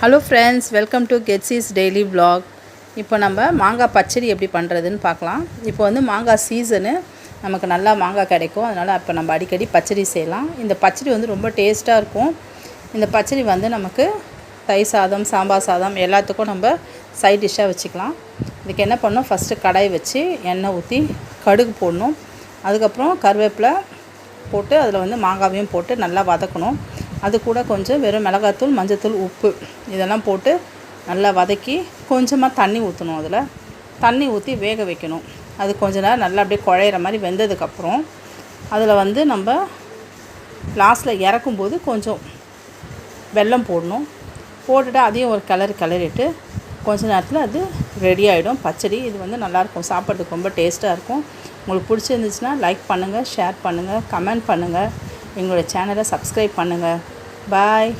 Hello friends, welcome to கெட்ஸீஸ் daily vlog. இப்போ நம்ம மாங்காய் பச்சடி எப்படி பண்ணுறதுன்னு பார்க்கலாம். இப்போ வந்து மாங்காய் சீசனு, நமக்கு நல்லா மாங்காய் கிடைக்கும். அதனால் இப்போ நம்ம அடிக்கடி பச்சடி செய்யலாம். இந்த பச்சடி வந்து ரொம்ப டேஸ்ட்டாக இருக்கும். இந்த பச்சடி வந்து நமக்கு தயிர் சாதம், சாம்பார் சாதம் எல்லாத்துக்கும் நம்ம சைட் டிஷ்ஷாக வச்சுக்கலாம். இதுக்கு என்ன பண்ணணும், ஃபஸ்ட்டு கடாய் வச்சு எண்ணெய் ஊற்றி கடுகு போடணும். அதுக்கப்புறம் கருவேப்பிலை போட்டு அதில் வந்து மாங்காவையும் போட்டு நல்லா வதக்கணும். அது கூட கொஞ்சம் வெறும் மிளகாத்தூள், மஞ்சத்தூள், உப்பு இதெல்லாம் போட்டு நல்லா வதக்கி கொஞ்சமாக தண்ணி ஊற்றணும். அதில் தண்ணி ஊற்றி வேக வைக்கணும். அது கொஞ்ச நேரம் நல்லா அப்படியே குழையிற மாதிரி வெந்ததுக்கப்புறம் அதில் வந்து நம்ம லாஸ்ட்டில் இறக்கும்போது கொஞ்சம் வெல்லம் போடணும். போட்டுட்டு அதையும் ஒரு கிளறிட்டு கொஞ்ச நேரத்தில் அது ரெடி ஆகிடும் பச்சடி. இது வந்து நல்லாயிருக்கும், சாப்பிட்றதுக்கு ரொம்ப டேஸ்ட்டாக இருக்கும். உங்களுக்கு பிடிச்சிருந்துச்சுன்னா லைக் பண்ணுங்கள், ஷேர் பண்ணுங்கள், கமெண்ட் பண்ணுங்கள். எங்களோட சேனலை சப்ஸ்கிரைப் பண்ணுங்கள். பாய்.